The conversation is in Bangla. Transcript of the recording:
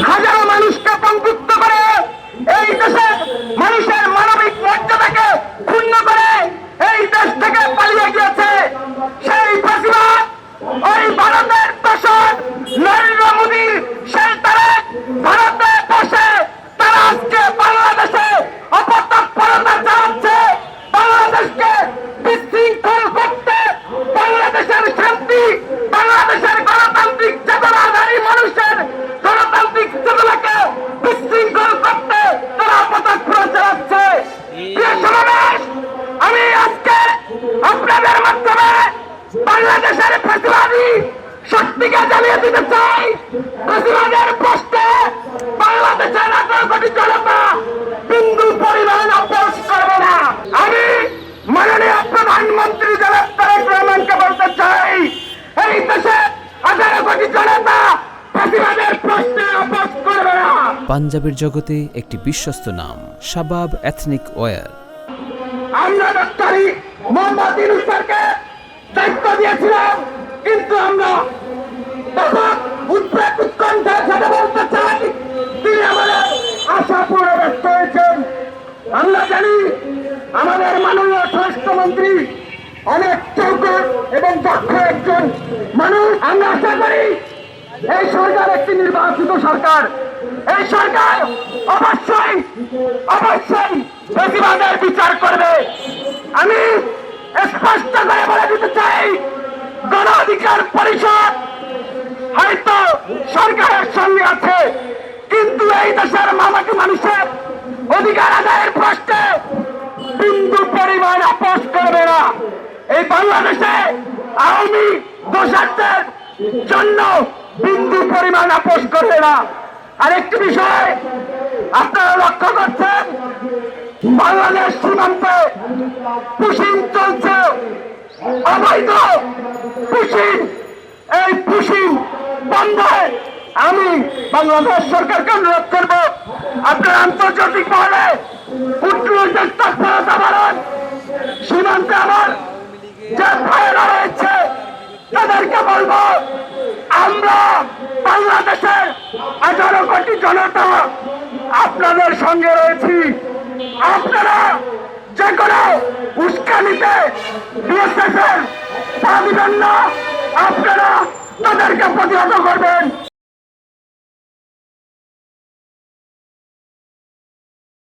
হাজারো মানুষকে পঙ্গুত্ব করে এই দেশে মানুষের মানবিক মর্যাদাকে ক্ষুণ্ণ করে এই দেশ থেকে পালিয়ে গিয়েছে সেই ফ্যাসিবাদ, ওই ভারতের দোষর নরেন্দ্র মোদী, সেই তারা ভারতে বসে তারা আজকে বাংলাদেশে অপতৎপরতা চালাচ্ছে, বাংলাদেশকে বিশৃঙ্খল করতে, বাংলাদেশের শান্তি, বাংলাদেশের গণতান্ত্রিক চেতনাধারী মানুষের গণতান্ত্রিক চেতনাকে বিশৃঙ্খল করতে তারা অপতৎপরতা চালাচ্ছে। প্রিয় সমাবেশ, আমি আজকে আপনাদের মাধ্যমে বাংলাদেশের ফ্যাসিবাদী শক্তিকে জানিয়ে দিতে চাই, ফ্যাসিবাদের প্রশ্নে বাংলাদেশের 18 কোটি জনতা বিন্দু পরিমাণ আপোষ করবে না। আমি মাননীয় প্রধানমন্ত্রী জনাব তারেক রহমানকে বলতে চাই, এই দেশে 18 কোটি জনতা ফ্যাসিবাদের প্রশ্নে আপোষ করবে না। পাঞ্জাবের জগতে একটি বিশ্বস্ত নাম শাবাব এথনিক ওয়্যার। আমরা ডক্টর মোহাম্মদ ইউনূস স্যারকে দায়িত্ব দিয়েছিলাম, কিন্তু আমরা তখন উদ্বেগ উৎকণ্ঠার সাথে বলতে চাই তিনি আমাদের আশা পূরণে ব্যস্ত হয়েছেন। আমরা জানি আমাদের মাননীয় স্বরাষ্ট্রমন্ত্রী অনেক চৌকস এবং দক্ষ একজন মানুষ। আমরা আশা করি এই সরকার একটি নির্বাচিত সরকার, এই সরকার অবশ্যই অবশ্যই ফ্যাসিবাদের বিচার করবে। আমি স্পষ্ট করে বলে দিতে চাই, গণ অধিকার পরিষদ হয়তো সরকারের সঙ্গে আছে, কিন্তু এই দেশের মামাটি মানুষের অধিকার আদায়ের প্রশ্নে বিন্দু পরিমাণ আপোষ করবে না। এই বাংলাদেশে আওয়ামী দোষার্থের জন্য বিন্দু পরিমাণ আপোষ করবে না। আরেকটি বিষয় আপনারা লক্ষ্য করছেন, বাংলাদেশ সীমান্তে পুশিং চলছে, অবৈধ পুশিং। এই পুশিং বন্ধে আমি বাংলাদেশ সরকারকে অনুরোধ করব, আপনারা আন্তর্জাতিক মহলে কূটনৈতিক তৎপরতা বাড়ান। সীমান্তে আমার যে ভাইয়েরা রয়েছে তাদেরকে বলবো, আমরা বাংলাদেশের 18 কোটি জনতা আপনাদের সঙ্গে রয়েছি। আপনারা যে কোনো উস্কানিতে বিএসএফের পা দিবেন না, আপনারা তাদেরকে প্রতিহত করবেন।